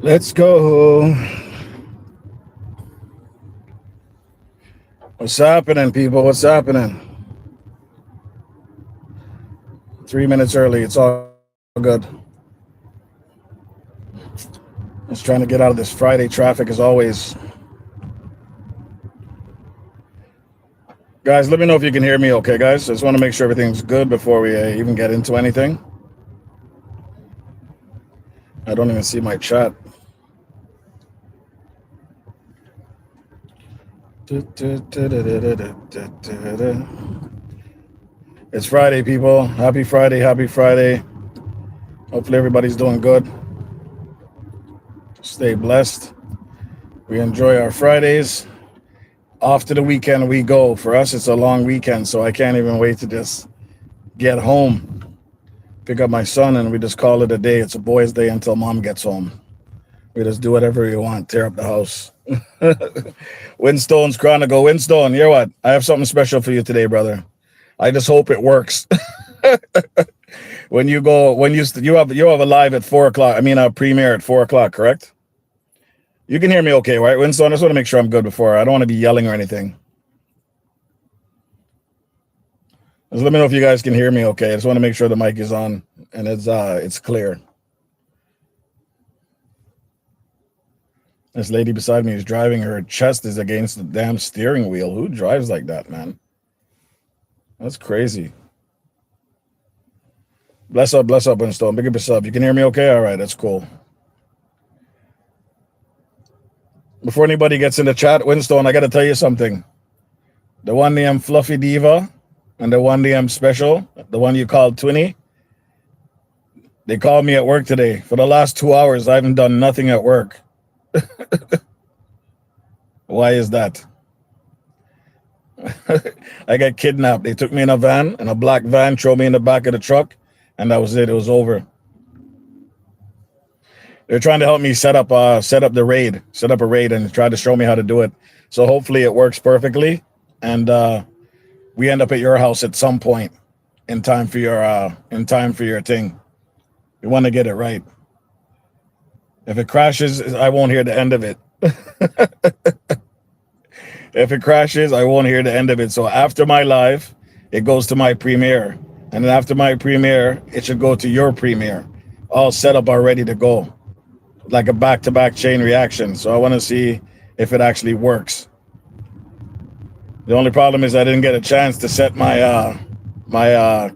Let's go. What's happening, people? What's happening? 3 minutes early. It's all good. Just trying to get out of this Friday traffic as always. Guys, let me know if you can hear me okay, guys. I just want to make sure everything's good before we even get into anything. I don't even see my chat. It's Friday, people. Happy Friday. Happy Friday. Hopefully, everybody's doing good. Stay blessed. We enjoy our Fridays. Off to the weekend we go. For us, it's a long weekend, so I can't even wait to just get home, pick up my son, and we just call it a day. It's a boys' day until mom gets home. We just do whatever we want, tear up the house. Windstone's Chronicle. Windstone, you know what? I have something special for you today, brother. I just hope it works. When you go, when you have a live at 4 o'clock. I mean, a premiere at 4 o'clock, correct? You can hear me okay, right, Windstone? I just want to make sure I'm good before. I don't want to be yelling or anything. Just let me know if you guys can hear me okay. I just want to make sure the mic is on and it's clear. This lady beside me is driving. Her chest is against the damn steering wheel. Who drives like that, man? That's crazy. Bless up, Windstone. Big up yourself. You can hear me okay? All right, that's cool. Before anybody gets in the chat, Windstone, I got to tell you something. The one named Fluffy Diva and the one named Special, the one you called Twinny, they called me at work today. For the last 2 hours, I haven't done nothing at work. Why is that? I got kidnapped. They took me in a black van, threw me in the back of the truck, and that was it. It was over. They're trying to help me set up a raid, and try to show me how to do it. So hopefully it works perfectly, and we end up at your house at some point in time for your thing. We want to get it right. If it crashes, I won't hear the end of it. If it crashes, I won't hear the end of it. So after my live, it goes to my premiere. And then after my premiere, it should go to your premiere. All set up, all ready to go. Like a back-to-back chain reaction. So I want to see if it actually works. The only problem is I didn't get a chance to set my what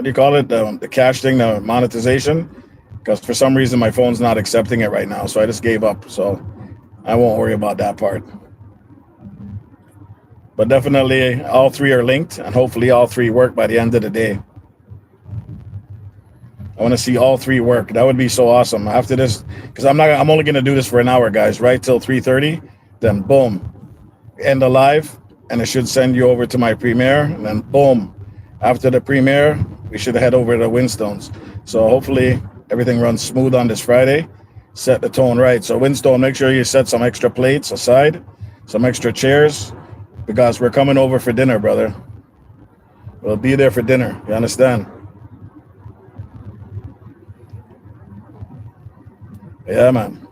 do you call it? The cash thing, the monetization. Because for some reason my phone's not accepting it right now. So I just gave up. So I won't worry about that part. But definitely all three are linked, and hopefully all three work by the end of the day. I want to see all three work. That would be so awesome. After this, because I'm only gonna do this for an hour, guys, right? Till 3:30. Then boom. End the live, and it should send you over to my premiere. And then boom. After the premiere, we should head over to Windstones. So hopefully everything runs smooth on this Friday. Set the tone right. So Windstone, make sure you set some extra plates aside, some extra chairs. Because we're coming over for dinner, brother. We'll be there for dinner. You understand? Yeah, man.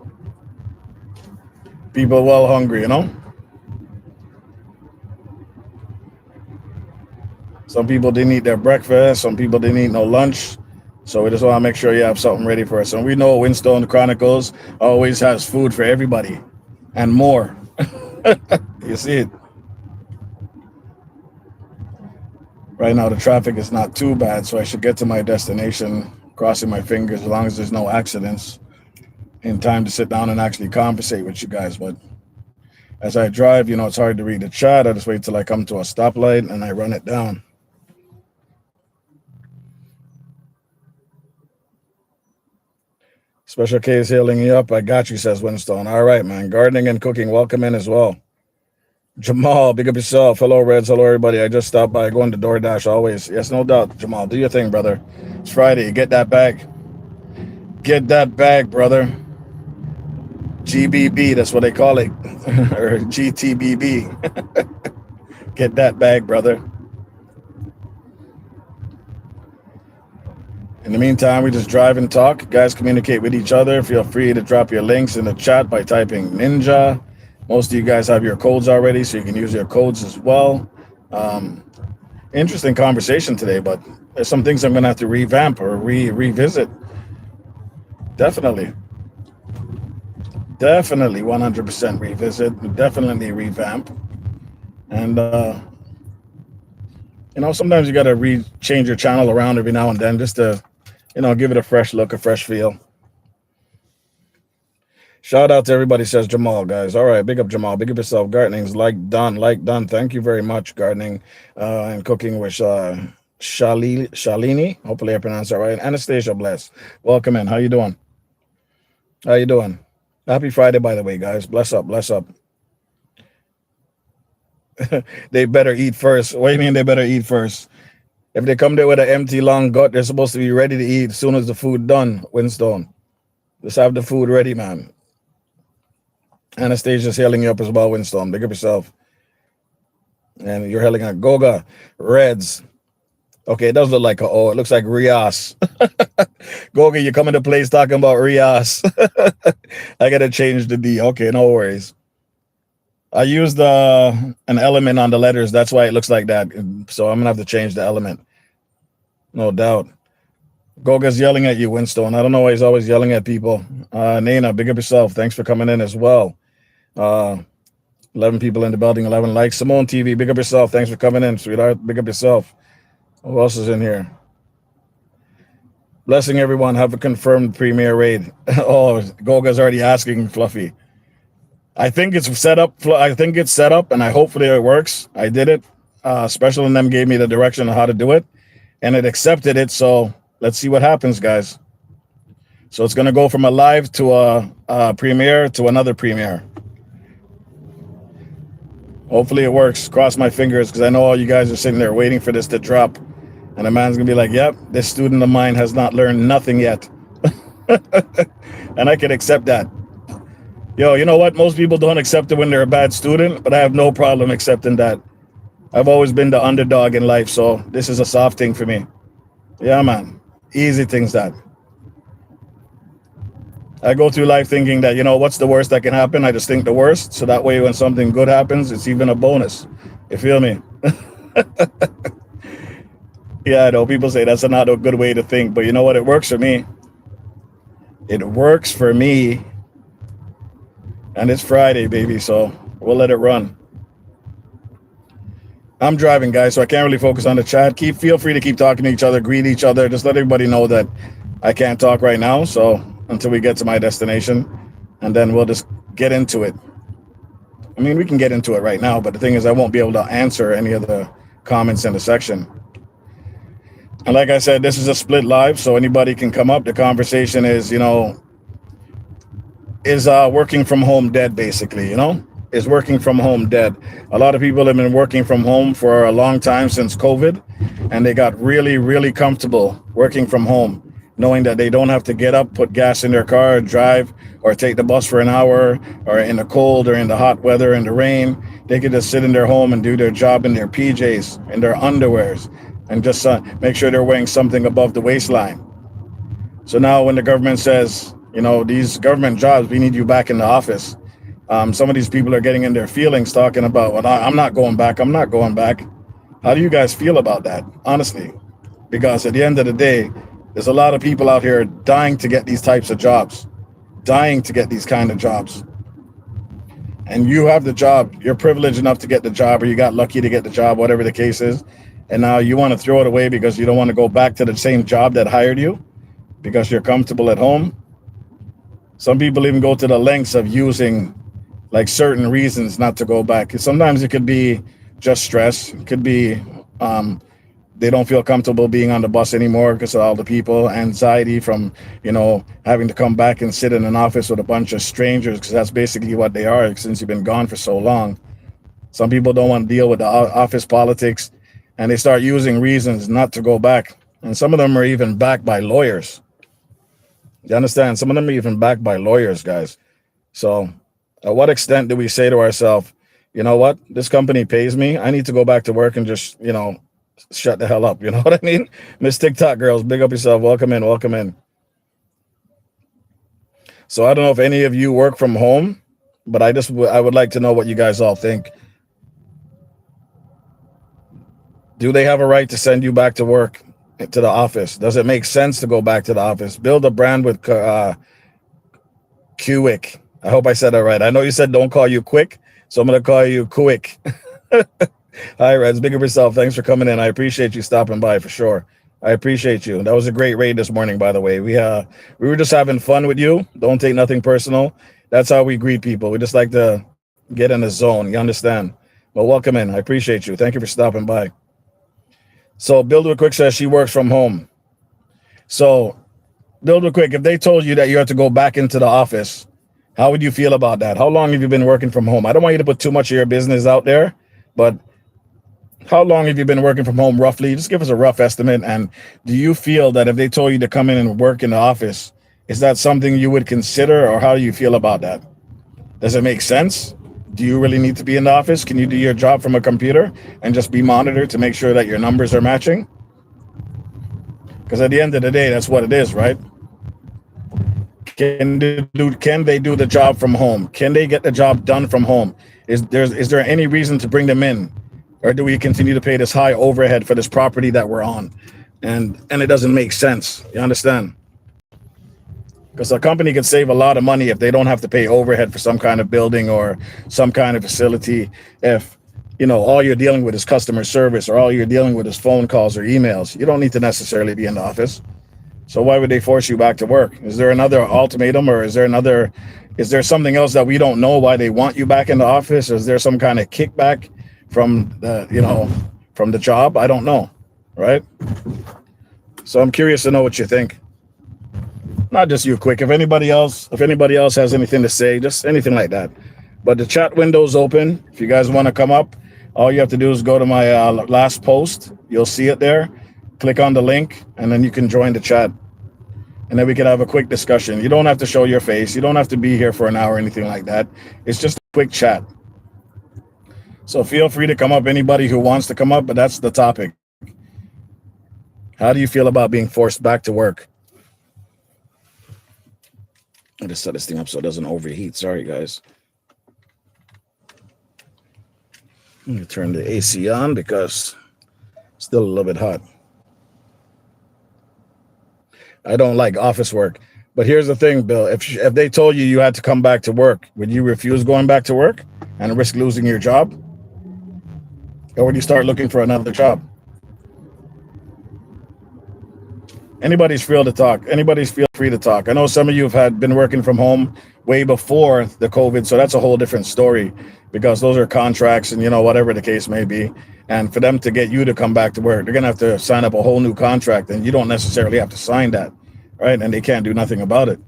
People well hungry, you know? Some people didn't eat their breakfast. Some people didn't eat no lunch. So we just want to make sure you have something ready for us. And we know Windstone Chronicles always has food for everybody and more. You see it? Right now, the traffic is not too bad, so I should get to my destination, crossing my fingers, as long as there's no accidents, in time to sit down and actually conversate with you guys. But as I drive, it's hard to read the chat. I just wait till I come to a stoplight and I run it down. Special K is healing you up. I got you, says Windstone. All right, man. Gardening and cooking, welcome in as well. Jamal, big up yourself. Hello, Reds. Hello, everybody. I just stopped by going to DoorDash always. Yes, no doubt, Jamal. Do your thing, brother. It's Friday. Get that bag. Get that bag, brother. GBB, that's what they call it. Or GTBB. Get that bag, brother. In the meantime, we just drive and talk. Guys, communicate with each other. Feel free to drop your links in the chat by typing Ninja. Most of you guys have your codes already, so you can use your codes as well. Um, Interesting conversation today, but there's some things I'm going to have to revamp or revisit. Definitely. Definitely 100% revisit. Definitely revamp. And, sometimes you got to change your channel around every now and then just to, give it a fresh look, a fresh feel. Shout out to everybody, says Jamal, guys. All right, big up Jamal. Big up yourself. Gardening's like done. Thank you very much, gardening and cooking with Shalini. Hopefully I pronounced that right. Anastasia, bless. Welcome in. How you doing? How you doing? Happy Friday, by the way, guys. Bless up, bless up. They better eat first. What do you mean they better eat first? If they come there with an empty, long gut, they're supposed to be ready to eat as soon as the food done, Winstone. Just have the food ready, man. Anastasia's hailing you up as well, Winstone. Big up yourself. And you're hailing at Goga. Reds. Okay, it does look like it looks like Rias. Goga, you come into place talking about Rias. I gotta change the D. Okay, no worries. I used an element on the letters. That's why it looks like that. So I'm gonna have to change the element. No doubt. Goga's yelling at you, Winstone. I don't know why he's always yelling at people. Nana, big up yourself. Thanks for coming in as well. 11 people in the building, 11 likes. Simone TV, big up yourself. Thanks for coming in, sweetheart. Big up yourself. Who else is in here? Blessing everyone. Have a confirmed premiere raid. Oh, Goga's already asking Fluffy. I think it's set up. And hopefully it works. I did it. Special and them gave me the direction on how to do it, and it accepted it. So let's see what happens, guys. So it's going to go from a live to a premiere to another premiere. Hopefully it works. Cross my fingers, because I know all you guys are sitting there waiting for this to drop. And the man's going to be like, yep, this student of mine has not learned nothing yet. And I can accept that. Yo, you know what? Most people don't accept it when they're a bad student, but I have no problem accepting that. I've always been the underdog in life, so this is a soft thing for me. Yeah, man. Easy things that. I go through life thinking that, what's the worst that can happen? I just think the worst. So that way when something good happens, it's even a bonus. You feel me? Yeah, I know people say that's not a good way to think, but you know what? It works for me. It works for me. And it's Friday, baby, so we'll let it run. I'm driving, guys, so I can't really focus on the chat. Feel free to keep talking to each other, greet each other. Just let everybody know that I can't talk right now, so until we get to my destination, and then we'll just get into it. I mean, we can get into it right now, but the thing is I won't be able to answer any of the comments in the section. And like I said, this is a split live, so anybody can come up. The conversation is, is working from home dead, basically, Is working from home dead? A lot of people have been working from home for a long time since COVID, and they got really, really comfortable working from home, knowing that they don't have to get up, put gas in their car, drive, or take the bus for an hour, or in the cold or in the hot weather, in the rain. They could just sit in their home and do their job in their PJs, in their underwears, and just make sure they're wearing something above the waistline. So now when the government says, these government jobs, we need you back in the office, some of these people are getting in their feelings talking about, well, I'm not going back. I'm not going back. How do you guys feel about that, honestly? Because at the end of the day, there's a lot of people out here dying to get these types of jobs, dying to get these kind of jobs. And you have the job, you're privileged enough to get the job, or you got lucky to get the job, whatever the case is. And now you want to throw it away because you don't want to go back to the same job that hired you because you're comfortable at home. Some people even go to the lengths of using like certain reasons not to go back. Sometimes it could be just stress. It could be they don't feel comfortable being on the bus anymore because of all the people, anxiety from, having to come back and sit in an office with a bunch of strangers, because that's basically what they are since you've been gone for so long. Some people don't want to deal with the office politics, and they start using reasons not to go back. And some of them are even backed by lawyers. You understand? Some of them are even backed by lawyers, guys. So at what extent do we say to ourselves, you know what? This company pays me. I need to go back to work and just, shut the hell up. You know what I mean? Miss TikTok girls, big up yourself. Welcome in, welcome in. So I don't know if any of you work from home, but I would like to know what you guys all think. Do they have a right to send you back to work, to the office? Does it make sense to go back to the office? Build a brand with Quick. I hope I said that right. I know you said don't call you Quick, so I'm going to call you Quick. Hi, Reds. Big of yourself. Thanks for coming in. I appreciate you stopping by for sure. I appreciate you. That was a great raid this morning, by the way. We were just having fun with you. Don't take nothing personal. That's how we greet people. We just like to get in the zone. You understand? Well, welcome in. I appreciate you. Thank you for stopping by. So Build With Quick says she works from home. So Build With Quick, if they told you that you have to go back into the office, how would you feel about that? How long have you been working from home? I don't want you to put too much of your business out there, but how long have you been working from home roughly? Just give us a rough estimate. And do you feel that if they told you to come in and work in the office, is that something you would consider, or how do you feel about that? Does it make sense? Do you really need to be in the office? Can you do your job from a computer and just be monitored to make sure that your numbers are matching? Because at the end of the day, that's what it is, right? Can they do the job from home? Can they get the job done from home? Is there any reason to bring them in? Or do we continue to pay this high overhead for this property that we're on? And it doesn't make sense. You understand? Because a company could save a lot of money if they don't have to pay overhead for some kind of building or some kind of facility. If, all you're dealing with is customer service, or all you're dealing with is phone calls or emails, you don't need to necessarily be in the office. So why would they force you back to work? Is there another ultimatum, or is there something else that we don't know why they want you back in the office? Is there some kind of kickback from the job? I don't know. Right. So I'm curious to know what you think. Not just you, Quick. If anybody else has anything to say, just anything like that. But the chat window's open. If you guys want to come up, all you have to do is go to my last post. You'll see it there. Click on the link, and then you can join the chat. And then we can have a quick discussion. You don't have to show your face. You don't have to be here for an hour or anything like that. It's just a quick chat. So feel free to come up, anybody who wants to come up, but that's the topic. How do you feel about being forced back to work? I just set this thing up so it doesn't overheat. Sorry, guys. I'm going to turn the AC on because it's still a little bit hot. I don't like office work. But here's the thing, Bill. If they told you you had to come back to work, would you refuse going back to work and risk losing your job? Or would you start looking for another job? Anybody's free to talk. Anybody's feel free to talk. I know some of you have been working from home way before the COVID, so that's a whole different story, because those are contracts and, whatever the case may be. And for them to get you to come back to work, they're going to have to sign up a whole new contract, and you don't necessarily have to sign that, right? And they can't do nothing about it.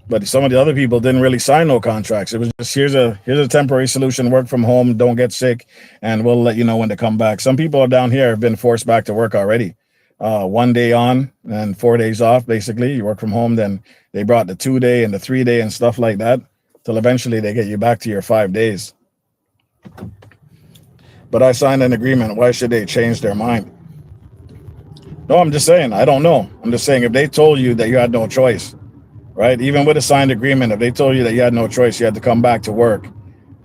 But some of the other people didn't really sign no contracts. It was just, here's a temporary solution, work from home, don't get sick, and we'll let you know when to come back. Some people down here have been forced back to work already. 1 day on and 4 days off, basically. You work from home, then they brought the 2 day and the 3 day and stuff like that, till eventually they get you back to your 5 days. But I signed an agreement. Why should they change their mind? No, I'm just saying, I don't know. I'm just saying, if they told you that you had no choice, right? Even with a signed agreement, if they told you that you had no choice, you had to come back to work,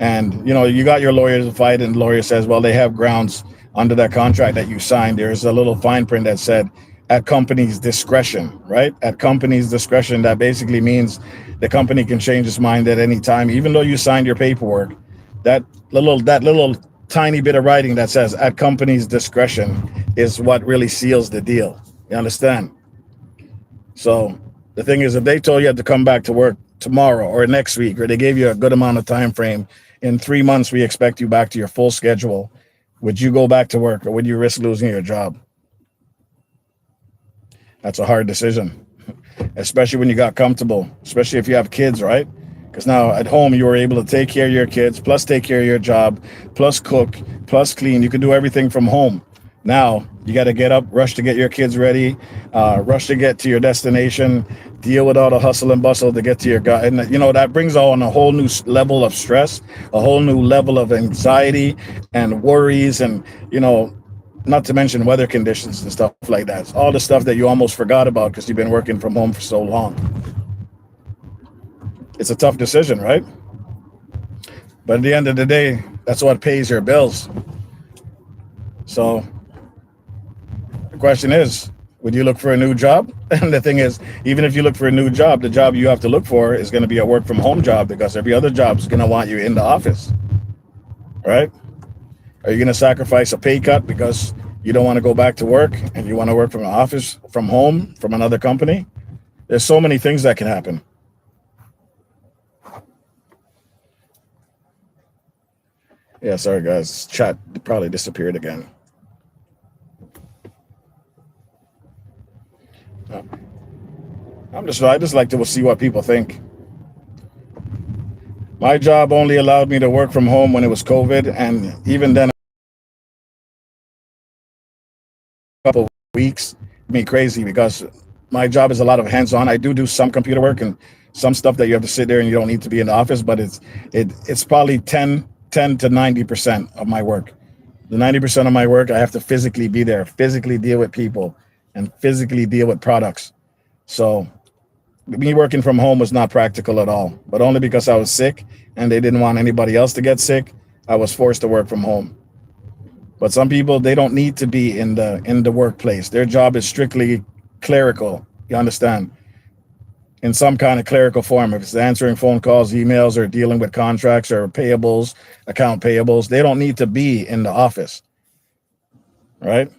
and, you got your lawyer to fight, and the lawyer says, well, they have grounds under that contract that you signed. There's a little fine print that said at company's discretion, right? At company's discretion. That basically means the company can change its mind at any time, even though you signed your paperwork. That little tiny bit of writing that says at company's discretion is what really seals the deal. You understand? So the thing is, if they told you had to come back to work tomorrow or next week, or they gave you a good amount of time frame, in 3 months we expect you back to your full schedule, would you go back to work, or would you risk losing your job? That's a hard decision, especially when you got comfortable, especially if you have kids, right? Because now at home, you were able to take care of your kids, plus take care of your job, plus cook, plus clean. You can do everything from home. Now you got to get up, rush to get your kids ready, rush to get to your destination, deal with all the hustle and bustle to get to your guy. And, that brings on a whole new level of stress, a whole new level of anxiety and worries. And, not to mention weather conditions and stuff like that. All the stuff that you almost forgot about because you've been working from home for so long. It's a tough decision, right? But at the end of the day, that's what pays your bills. So the question is, would you look for a new job? And the thing is, even if you look for a new job, the job you have to look for is going to be a work from home job because every other job is going to want you in the office, right? Are you going to sacrifice a pay cut because you don't want to go back to work and you want to work from an office, from home, from another company? There's so many things that can happen. Yeah, sorry guys, chat probably disappeared again. I just like to see what people think. My job only allowed me to work from home when it was COVID, and even then, a couple of weeks, me crazy because my job is a lot of hands-on. I do some computer work and some stuff that you have to sit there and you don't need to be in the office, but it's probably 10 to 90% of my work. The 90% of my work, I have to physically be there, physically deal with people, and physically deal with products. So me working from home was not practical at all, but only because I was sick and they didn't want anybody else to get sick, I was forced to work from home. But some people, they don't need to be in the workplace. Their job is strictly clerical, you understand? In some kind of clerical form. If it's answering phone calls, emails, or dealing with contracts or payables, account payables, they don't need to be in the office, right?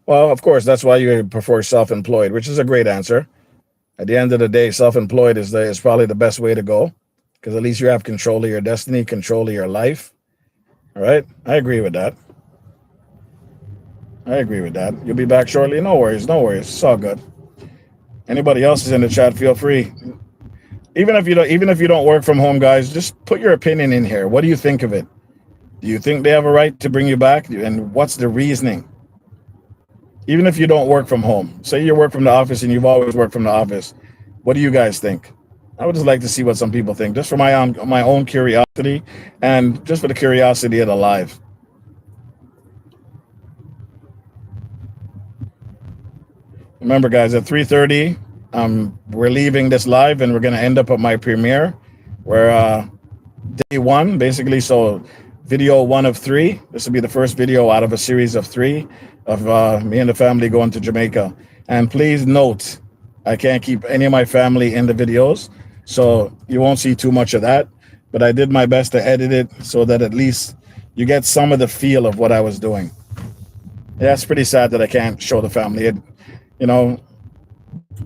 Well, of course, that's why you prefer self-employed, which is a great answer. At the end of the day, self-employed is probably the best way to go because at least you have control of your destiny, control of your life. All right, I agree with that. You'll be back shortly. No worries. It's all good. Anybody else is in the chat, feel free. Even if you don't work from home, guys, just put your opinion in here. What do you think of it? Do you think they have a right to bring you back? And what's the reasoning? Even if you don't work from home, say you work from the office and you've always worked from the office, what do you guys think? I would just like to see what some people think, just for my own curiosity and just for the curiosity of the live. Remember, guys, at 3:30, we're leaving this live and we're going to end up at my premiere where day one, basically. So video 1 of 3. This will be the first video out of a series of 3 of me and the family going to Jamaica. And please note, I can't keep any of my family in the videos, so you won't see too much of that. But I did my best to edit it so that at least you get some of the feel of what I was doing. Yeah, it's pretty sad that I can't show the family.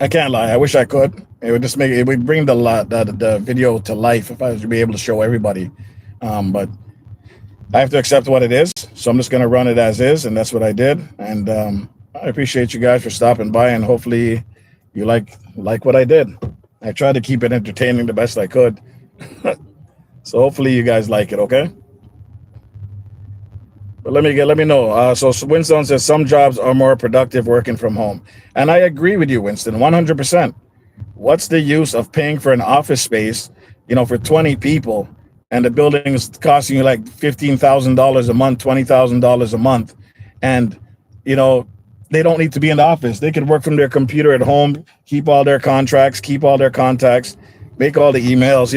I can't lie. I wish I could. It would bring the video to life if I was to be able to show everybody. But I have to accept what it is. So I'm just going to run it as is. And that's what I did. And I appreciate you guys for stopping by. And hopefully you like what I did. I tried to keep it entertaining the best I could. So hopefully you guys like it. Okay. But let me know. So Winston says some jobs are more productive working from home. And I agree with you, Winston, 100%. What's the use of paying for an office space, for 20 people, and the building is costing you like $15,000 a month, $20,000 a month, and they don't need to be in the office. They can work from their computer at home, keep all their contracts, keep all their contacts, make all the emails,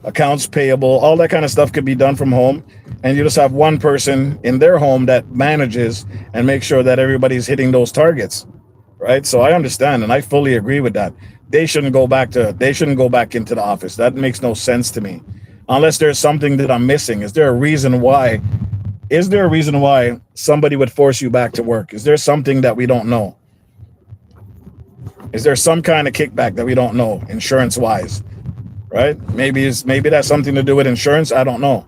accounts payable, all that kind of stuff could be done from home. And you just have one person in their home that manages and makes sure that everybody's hitting those targets, right? So I understand, and I fully agree with that. They shouldn't go back into the office. That makes no sense to me. Unless there's something that I'm missing. Is there a reason why somebody would force you back to work? Is there something that we don't know? Is there some kind of kickback that we don't know, insurance-wise, right? Maybe that's something to do with insurance. I don't know.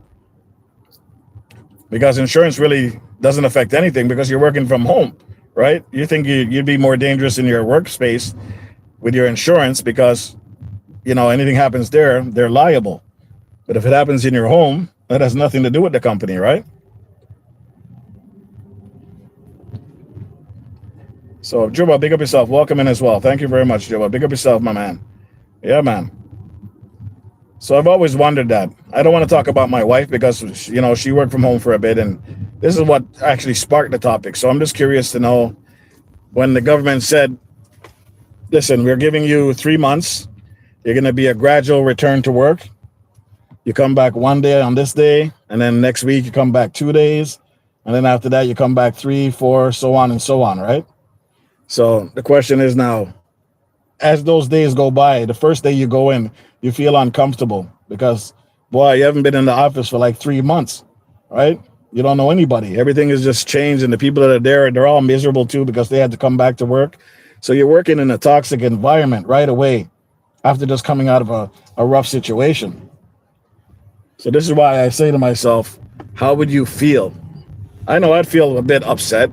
Because insurance really doesn't affect anything because you're working from home, right? You think you'd be more dangerous in your workspace with your insurance because, anything happens there, they're liable. But if it happens in your home, that has nothing to do with the company, right? So, Juba, big up yourself. Welcome in as well. Thank you very much, Juba. Big up yourself, my man. Yeah, man. So I've always wondered that. I don't want to talk about my wife because she worked from home for a bit, and this is what actually sparked the topic. So I'm just curious to know, when the government said, "Listen, we're giving you 3 months. You're going to be a gradual return to work. You come back one day on this day, and then next week you come back 2 days, and then after that you come back 3, 4, so on and so on," right? So the question is now, as those days go by, the first day you go in, you feel uncomfortable because, boy, you haven't been in the office for like 3 months, right? You don't know anybody. Everything is just changed, and the people that are there, they're all miserable too because they had to come back to work. So you're working in a toxic environment right away after just coming out of a rough situation. So this is why I say to myself, how would you feel? I know I'd feel a bit upset,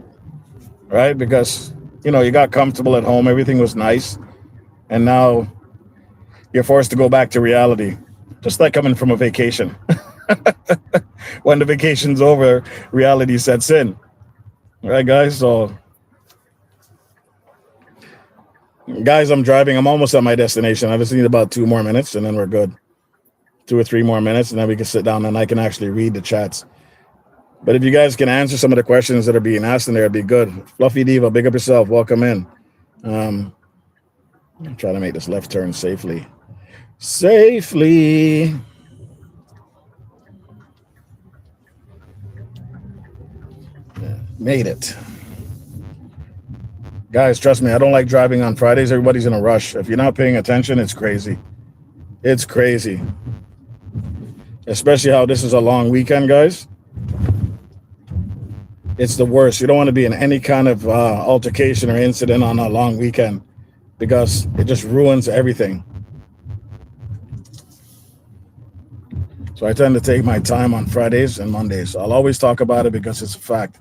right? Because, you got comfortable at home, everything was nice, and now you're forced to go back to reality, just like coming from a vacation. When the vacation's over, reality sets in, right, guys? So, guys, I'm driving. I'm almost at my destination. I just need about 2 more minutes, and then we're good. 2 or 3 more minutes, and then we can sit down and I can actually read the chats. But if you guys can answer some of the questions that are being asked in there, it'd be good. Fluffy Diva, big up yourself. Welcome in. I'm trying to make this left turn safely. Made it. Guys, trust me, I don't like driving on Fridays. Everybody's in a rush. If you're not paying attention, it's crazy. It's crazy. Especially how this is a long weekend, guys. It's the worst. You don't want to be in any kind of altercation or incident on a long weekend because it just ruins everything. So I tend to take my time on Fridays and Mondays. I'll always talk about it because it's a fact.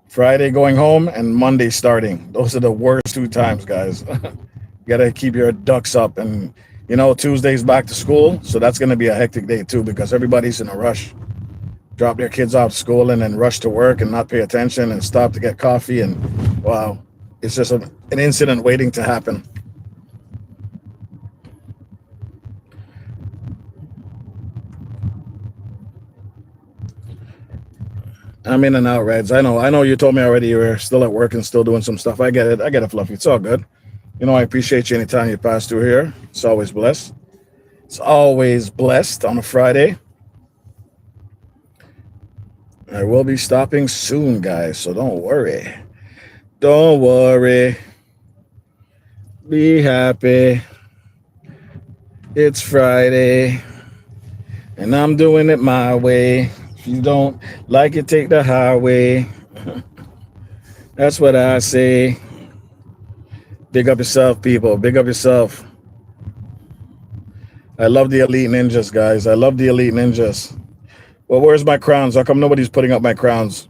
Friday going home and Monday starting. Those are the worst 2 times, guys. You got to keep your ducks up. And, Tuesday's back to school. So that's going to be a hectic day too because everybody's in a rush. Drop their kids off school and then rush to work and not pay attention and stop to get coffee. And wow, it's just an incident waiting to happen. I'm in and out, Reds. I know you told me already you were still at work and still doing some stuff. I get it, Fluffy. It's all good. I appreciate you anytime you pass through here. It's always blessed. It's always blessed on a Friday. I will be stopping soon, guys, so don't worry. Don't worry. Be happy. It's Friday, and I'm doing it my way. If you don't like it, take the highway. That's what I say. Big up yourself, people. Big up yourself. I love the Elite Ninjas, guys. I love the Elite Ninjas. Well, where's my crowns? How come nobody's putting up my crowns?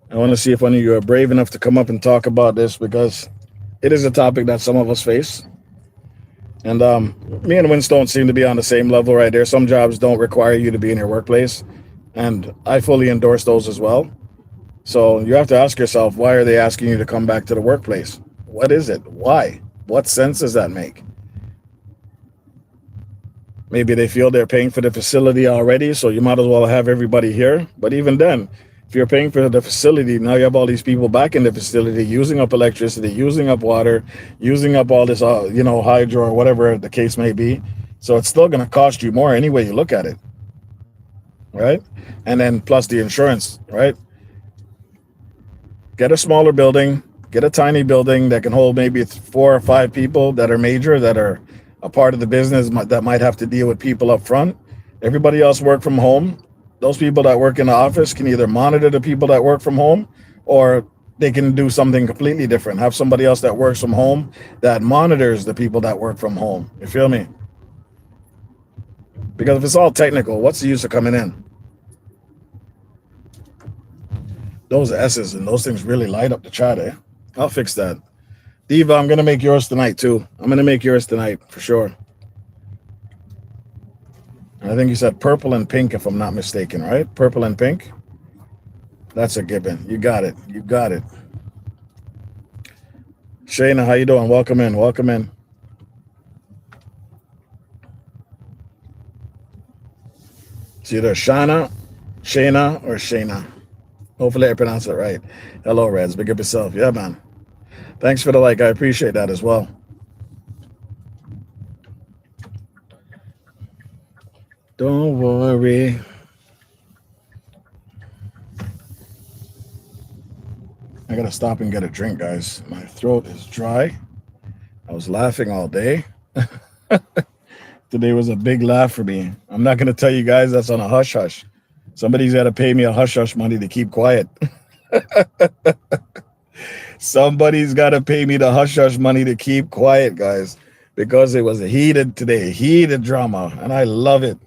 I want to see if any of you are brave enough to come up and talk about this because it is a topic that some of us face. And me and Winstone seem to be on the same level right there. Some jobs don't require you to be in your workplace, and I fully endorse those as well. So you have to ask yourself, why are they asking you to come back to the workplace? What is it? Why? What sense does that make? Maybe they feel they're paying for the facility already, so you might as well have everybody here. But even then, if you're paying for the facility, now you have all these people back in the facility using up electricity, using up water, using up all this, hydro or whatever the case may be. So it's still going to cost you more any way you look at it, right? And then plus the insurance, right? Get a smaller building, get a tiny building that can hold maybe 4 or 5 people that are major, that are a part of the business that might have to deal with people up front. Everybody else work from home. Those people that work in the office can either monitor the people that work from home, or they can do something completely different. Have somebody else that works from home that monitors the people that work from home. You feel me? Because if it's all technical, what's the use of coming in? Those S's and those things really light up the chat, eh? I'll fix that. Diva, I'm going to make yours tonight, too. I'm going to make yours tonight, for sure. I think you said purple and pink, if I'm not mistaken, right? Purple and pink. That's a given. You got it. You got it. Shayna, how you doing? Welcome in. Welcome in. It's either Shayna, or Shayna. Hopefully I pronounce it right. Hello, Reds. Big up yourself. Yeah, man. Thanks for the like. I appreciate that as well. Don't worry. I gotta stop and get a drink, guys. My throat is dry. I was laughing all day. Today was a big laugh for me. I'm not gonna tell you guys that's on a hush hush. Somebody's got to pay me a hush hush money to keep quiet. Somebody's got to pay me the hush hush money to keep quiet, guys, because it was a heated today, heated drama, and I love it.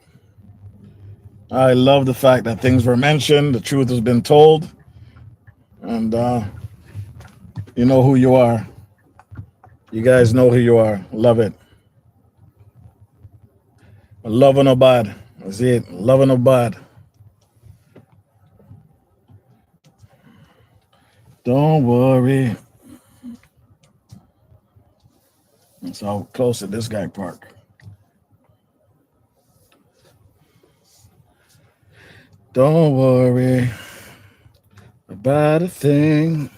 I love the fact that things were mentioned, the truth has been told, and you know who you are. You guys know who you are. Love it. Love and abad. That's it. Love and abad. Don't worry. That's how close to this guy park. Don't worry about a thing.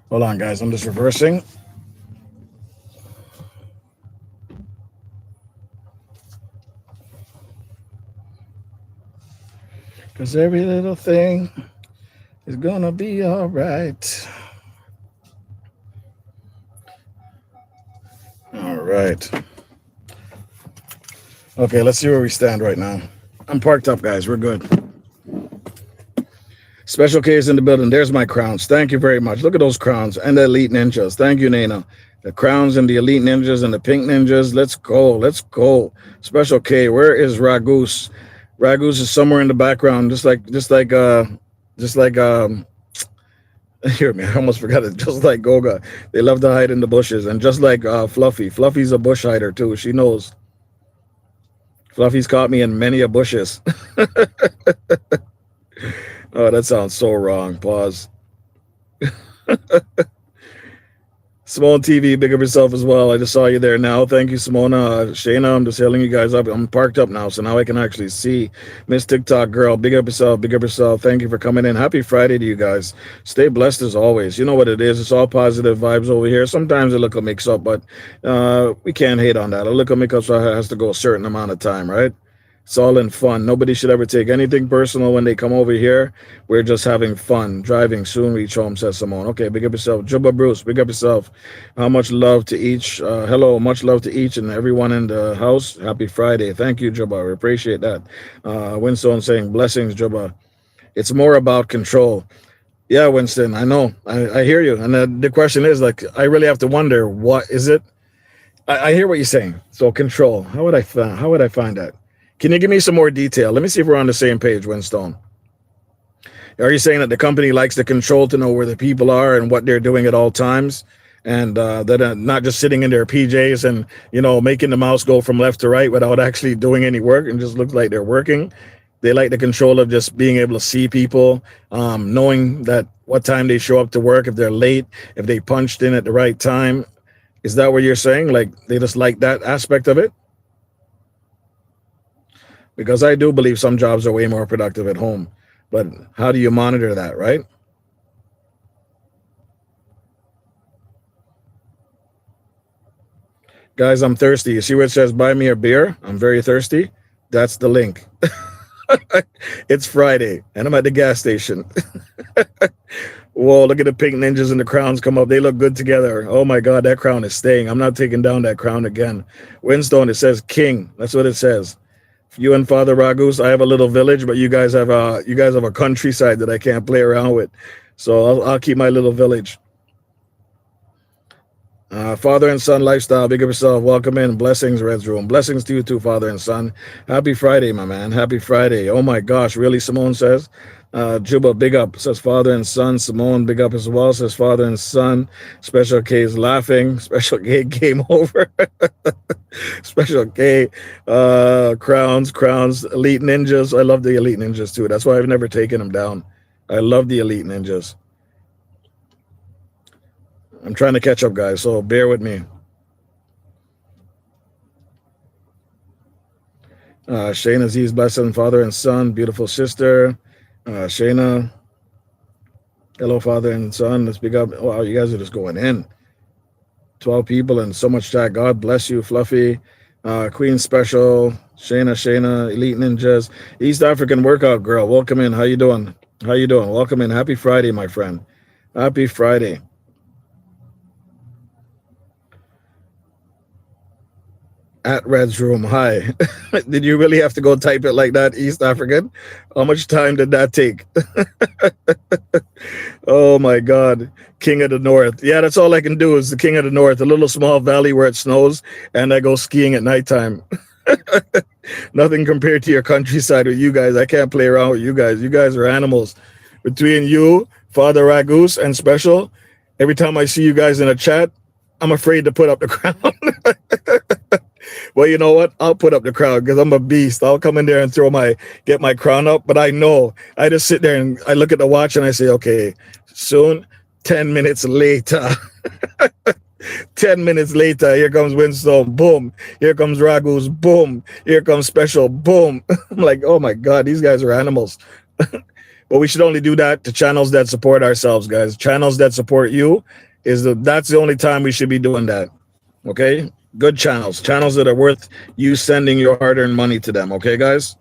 Hold on, guys. I'm just reversing. Because every little thing is gonna be all right. All right. Okay, let's see where we stand right now. I'm parked up, guys. We're good. Special K's in the building. There's my crowns. Thank you very much. Look at those crowns and the Elite Ninjas. Thank you, Nana. The crowns and the Elite Ninjas and the Pink Ninjas. Let's go. Let's go. Special K. Where is Ragoose? Ragoose is somewhere in the background, just like hear me, I almost forgot it. Just like Goga. They love to hide in the bushes. And just like Fluffy. Fluffy's a bush hider too. She knows. Fluffy's caught me in many a bushes. Oh, that sounds so wrong. Pause. Simone TV, big up yourself as well. I just saw you there now. Thank you, Simona. Shayna, I'm just hailing you guys up. I'm parked up now, so now I can actually see. Miss TikTok girl, big up yourself, big up yourself. Thank you for coming in. Happy Friday to you guys. Stay blessed as always. You know what it is. It's all positive vibes over here. Sometimes a little mix up, but we can't hate on that. A little mix up has to go a certain amount of time, right? It's all in fun. Nobody should ever take anything personal when they come over here. We're just having fun. Driving, soon reach home, says Simone. Okay, big up yourself. Juba Bruce, big up yourself. How much love to each. Hello, much love to each and everyone in the house. Happy Friday. Thank you, Juba. We appreciate that. Winston saying, blessings, Juba. It's more about control. Yeah, Winston, I know. I hear you. And the question is, like, I really have to wonder, what is it? I hear what you're saying. So control. How would I find that? Can you give me some more detail? Let me see if we're on the same page, Winston. Are you saying that the company likes the control to know where the people are and what they're doing at all times? And that not just sitting in their PJs and, making the mouse go from left to right without actually doing any work and just look like they're working. They like the control of just being able to see people, knowing that what time they show up to work, if they're late, if they punched in at the right time. Is that what you're saying? Like they just like that aspect of it? Because I do believe some jobs are way more productive at home. But how do you monitor that, right? Guys, I'm thirsty. You see where it says buy me a beer? I'm very thirsty. That's the link. It's Friday, and I'm at the gas station. Whoa, look at the Pink Ninjas and the crowns come up. They look good together. Oh my God, that crown is staying. I'm not taking down that crown again. Winstone, it says king. That's what it says. You and Father Ragus, I have a little village, but you guys have a countryside that I can't play around with. So I'll keep my little village. Father and son lifestyle, big up yourself. Welcome in. Blessings, Red's Room. Blessings to you too, Father and son. Happy Friday, my man. Happy Friday. Oh my gosh, really? Simone says. Juba, big up, says Father and son. Simone, big up as well, says Father and son. Special K is laughing. Special K, game over. Special K, crowns, Elite Ninjas. I love the Elite Ninjas too. That's why I've never taken them down. I love the Elite Ninjas. I'm trying to catch up, guys, so bear with me. Shayna Z's blessed father and son, beautiful sister. Shayna, hello, father and son. Let's pick up. Wow, you guys are just going in. 12 people and so much chat. God bless you, Fluffy. Queen Special, Shayna, Elite Ninjas, East African Workout Girl. Welcome in. How you doing? How you doing? Welcome in. Happy Friday, my friend. Happy Friday. At Red's Room. Hi. Did you really have to go type it like that, East African? How much time did that take? Oh my God. King of the North. Yeah, that's all I can do is the King of the North, a little small valley where it snows, and I go skiing at nighttime. Nothing compared to your countryside with you guys. I can't play around with you guys. You guys are animals. Between you, Father Ragoose, and Special, every time I see you guys in a chat, I'm afraid to put up the crown. Well, you know what? I'll put up the crown because I'm a beast. I'll come in there and get my crown up. But I know I just sit there and I look at the watch and I say, okay, soon, 10 minutes later. 10 minutes later, here comes Winstone, boom. Here comes Ragoose, boom. Here comes Special, boom. I'm like, oh my God, these guys are animals. But we should only do that to channels that support ourselves, guys. Channels that support you that's the only time we should be doing that. Okay? Good channels that are worth you sending your hard-earned money to them. Okay, guys?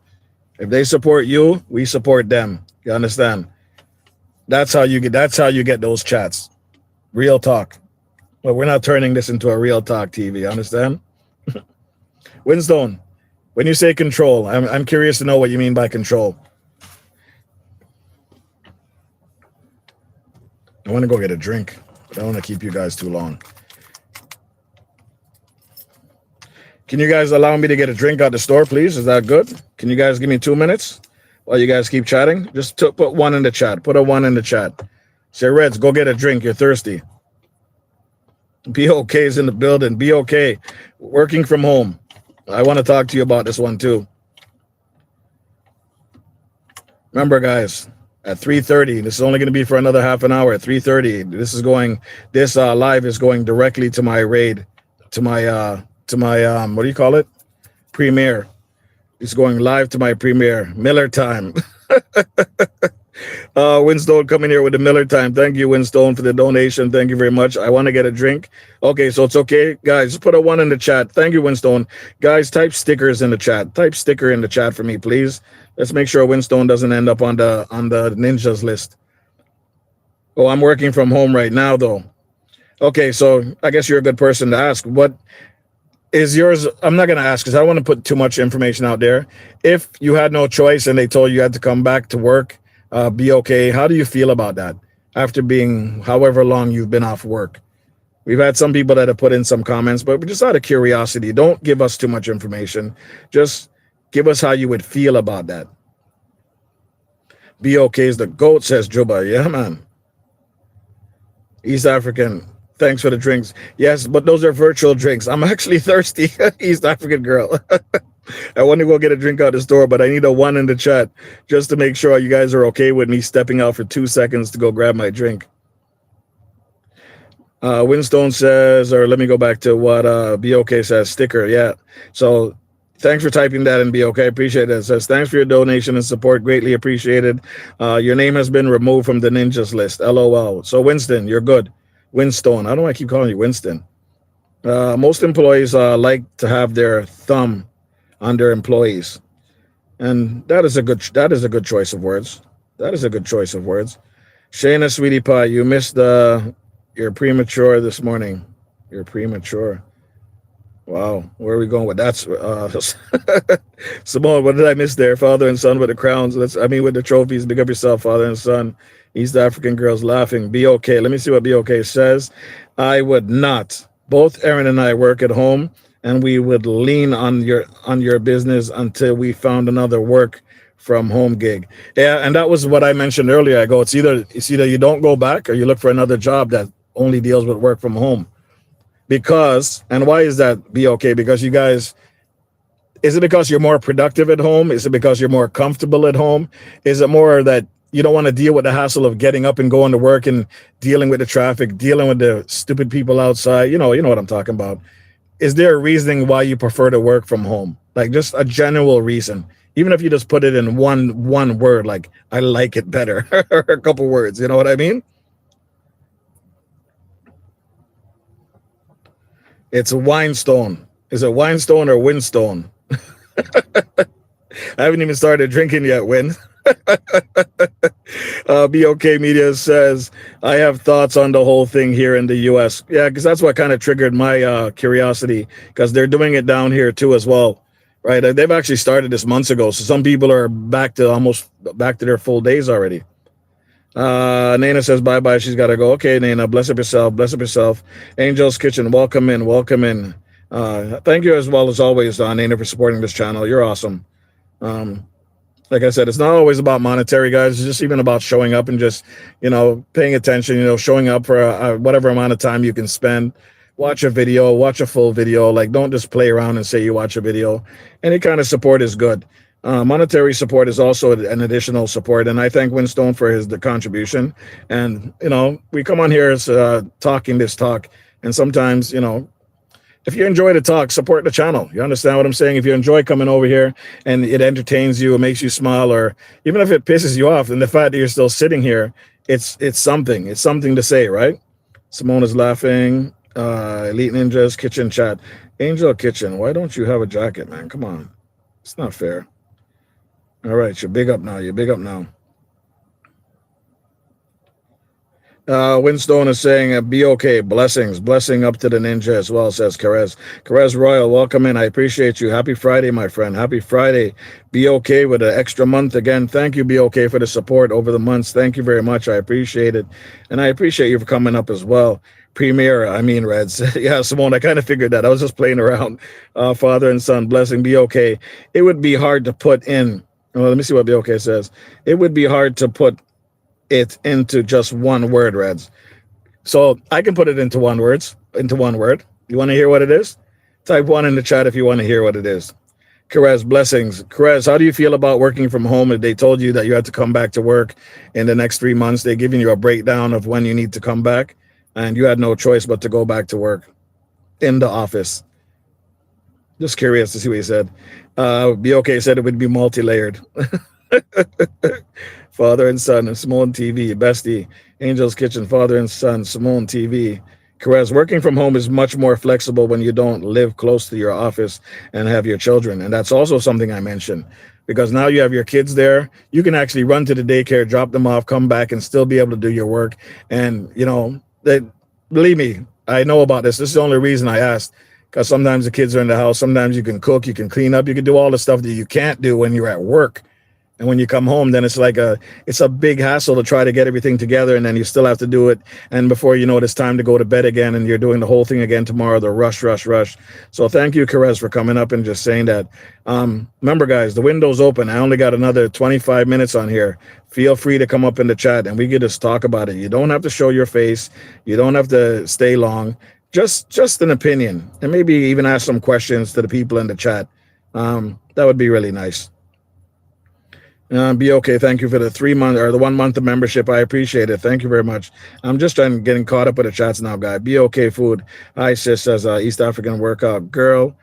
If they support you, we support them. You understand? That's how you get those chats. Real talk. But we're not turning this into a real talk TV. Understand? Winstone, when you say control, I'm curious to know what you mean by control. I want to go get a drink, but I don't want to keep you guys too long. Can you guys allow me to get a drink out the store, please? Is that good? Can you guys give me 2 minutes while you guys keep chatting? Just put one in the chat. Put a one in the chat. Say, Reds, go get a drink. You're thirsty. BOK is in the building. BOK, working from home. I want to talk to you about this one too. Remember, guys, at 3:30, this is only going to be for another half an hour. At 3:30, this live is going directly to my raid, to my what do you call it? Premiere. It's going live to my premiere. Miller time. Winstone coming here with the Miller time. Thank you, Winstone, for the donation. Thank you very much. I want to get a drink. Okay, so it's okay. Guys, just put a one in the chat. Thank you, Winstone. Guys, type stickers in the chat. Type sticker in the chat for me, please. Let's make sure Winstone doesn't end up on the ninjas list. Oh, I'm working from home right now, though. Okay, so I guess you're a good person to ask. What is yours? I'm not going to ask because I don't want to put too much information out there. If you had no choice and they told you had to come back to work, be okay. How do you feel about that after being however long you've been off work? We've had some people that have put in some comments, but just out of curiosity, don't give us too much information. Just give us how you would feel about that. Be okay is the GOAT, says Juba. Yeah, man. East African. Thanks for the drinks. Yes, but those are virtual drinks. I'm actually thirsty. East African girl. I want to go get a drink out the store, but I need a one in the chat just to make sure you guys are okay with me stepping out for 2 seconds to go grab my drink. Winstone says, or let me go back to what BOK says, sticker. Yeah. So thanks for typing that in, BOK. Appreciate it. It says, thanks for your donation and support. Greatly appreciated. Your name has been removed from the ninjas list. LOL. So Winston, you're good. Winstone. I don't know why I keep calling you Winston. Most employees like to have their thumb on their employees, and that is a good choice of words. That is a good choice of words. Shayna, sweetie pie, you missed you're premature this morning. You're premature. Wow, where are we going with that? Simone, what did I miss there? Father and son with the crowns. With the trophies. Big up yourself, father and son. East African girls laughing. Be okay. Let me see what Be okay says. I would not. Both Aaron and I work at home, and we would lean on your business until we found another work from home gig. Yeah, and that was what I mentioned earlier. I go, it's either you don't go back or you look for another job that only deals with work from home. Because, and why is that, Be okay? Because you guys, is it because you're more productive at home? Is it because you're more comfortable at home? Is it more that you don't want to deal with the hassle of getting up and going to work and dealing with the traffic, dealing with the stupid people outside. You know what I'm talking about. Is there a reasoning why you prefer to work from home? Like just a general reason, even if you just put it in one word, like I like it better, or a couple words. You know what I mean? It's a Winestone. Is it Winestone or Winstone? I haven't even started drinking yet, Win. BOK Media says, I have thoughts on the whole thing here in the US. Yeah, because that's what kind of triggered my curiosity, because they're doing it down here too as well, right? They've actually started this months ago. So some people are almost back to their full days already. Nana says bye-bye. She's got to go. Okay, Nana, bless up yourself. Bless up yourself. Angel's Kitchen, welcome in. Welcome in. Thank you as well as always, Nana, for supporting this channel. You're awesome. Like I said, it's not always about monetary, guys. It's just even about showing up and just, paying attention, showing up for whatever amount of time you can spend. Watch a video, watch a full video. Like, don't just play around and say you watch a video. Any kind of support is good. Monetary support is also an additional support. And I thank Winstone for the contribution. And, we come on here as talking this talk. And sometimes, if you enjoy the talk, support the channel. You understand what I'm saying? If you enjoy coming over here and it entertains you, it makes you smile, or even if it pisses you off, and the fact that you're still sitting here, it's something. It's something to say, right? Simone is laughing. Elite Ninjas Kitchen chat. Angel Kitchen, why don't you have a jacket, man? Come on. It's not fair. All right, you're big up now. You're big up now. Winstone is saying, be okay. Blessing up to the ninja as well, says Carez. Carez Royal, welcome in. I appreciate you. Happy Friday, my friend. Happy Friday. Be okay with an extra month again. Thank you, Be okay, for the support over the months. Thank you very much. I appreciate it. And I appreciate you for coming up as well. Reds. Yeah, Simone, I kind of figured that. I was just playing around. Father and son, blessing, be okay. It would be hard to put in. Well, let me see what be okay says. It would be hard to put it into just one word, Reds. So I can put it into one word. You want to hear what it is? Type 1 in the chat if you want to hear what it is. Carez, blessings. Carez, how do you feel about working from home? If they told you that you had to come back to work in the next 3 months, they're giving you a breakdown of when you need to come back, and you had no choice but to go back to work in the office. Just curious to see what he said. Be okay said it would be multi-layered. Father and son, and Simone TV, Bestie, Angel's Kitchen, Father and son, Simone TV. Carez, working from home is much more flexible when you don't live close to your office and have your children. And that's also something I mentioned, because now you have your kids there. You can actually run to the daycare, drop them off, come back, and still be able to do your work. And, believe me, I know about this. This is the only reason I asked, because sometimes the kids are in the house. Sometimes you can cook, you can clean up, you can do all the stuff that you can't do when you're at work. And when you come home, then it's a big hassle to try to get everything together, and then you still have to do it. And before you know it, it's time to go to bed again, and you're doing the whole thing again tomorrow, the rush. So thank you, Carez, for coming up and just saying that. Remember, guys, the window's open. I only got another 25 minutes on here. Feel free to come up in the chat, and we can just talk about it. You don't have to show your face. You don't have to stay long. Just an opinion, and maybe even ask some questions to the people in the chat. That would be really nice. Be okay. Thank you for the 3 month or the 1 month of membership. I appreciate it. Thank you very much. I'm just getting caught up with the chats now, guy. Be okay food. Hi, sis, says East African workout girl.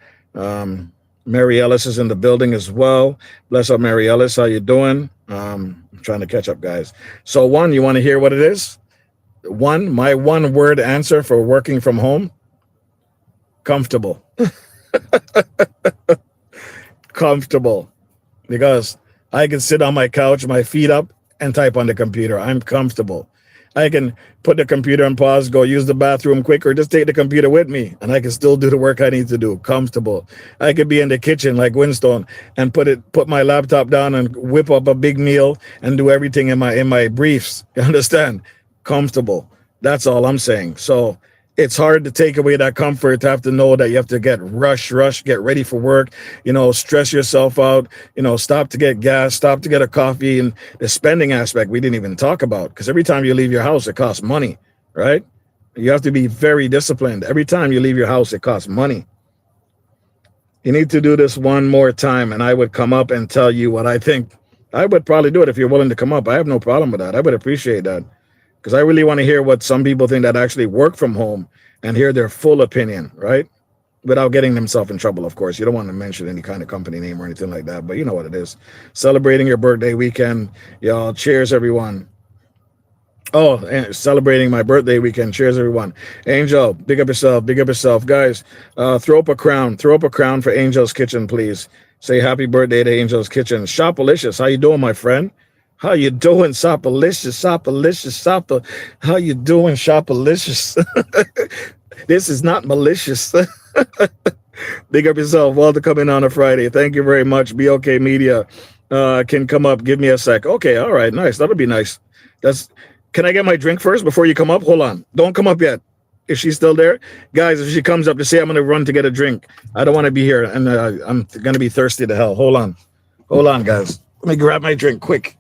Mary Ellis is in the building as well. Bless up, Mary Ellis. How you doing? I'm trying to catch up, guys. So you want to hear what it is? My one word answer for working from home: comfortable. Comfortable. Because I can sit on my couch, my feet up, and type on the computer. I'm comfortable. I can put the computer on pause, go use the bathroom quick, or just take the computer with me, and I can still do the work I need to do. Comfortable. I could be in the kitchen like Winstone and put my laptop down and whip up a big meal and do everything in my briefs. You understand? Comfortable. That's all I'm saying. So it's hard to take away that comfort, to have to know that you have to get rush, get ready for work, stress yourself out, stop to get gas, stop to get a coffee. And the spending aspect we didn't even talk about, because every time you leave your house, it costs money, right? You have to be very disciplined. Every time you leave your house, it costs money. You need to do this one more time, and I would come up and tell you what I think I would probably do it if you're willing to come up. I have no problem with that. I would appreciate that because I really want to hear what some people think that actually work from home and hear their full opinion, right? Without getting themselves in trouble, of course. You don't want to mention any kind of company name or anything like that, but you know what it is. Celebrating your birthday weekend, y'all. Cheers, everyone. Oh, and celebrating my birthday weekend. Cheers, everyone. Angel, big up yourself. Big up yourself, guys. Throw up a crown. Throw up a crown for Angel's Kitchen, please. Say happy birthday to Angel's Kitchen. Shopalicious, how you doing, my friend? How you doing, Shopalicious? Shopalicious, Shop. How you doing, Shopalicious? This is not malicious. Big up yourself. Well to come in on a Friday. Thank you very much. BOK Media can come up. Give me a sec. Okay, all right, nice. That'll be nice. That's. Can I get my drink first before you come up? Hold on. Don't come up yet. Is she still there, guys? If she comes up, to say I'm gonna run to get a drink. I don't want to be here, and I'm gonna be thirsty to hell. Hold on, guys. Let me grab my drink quick.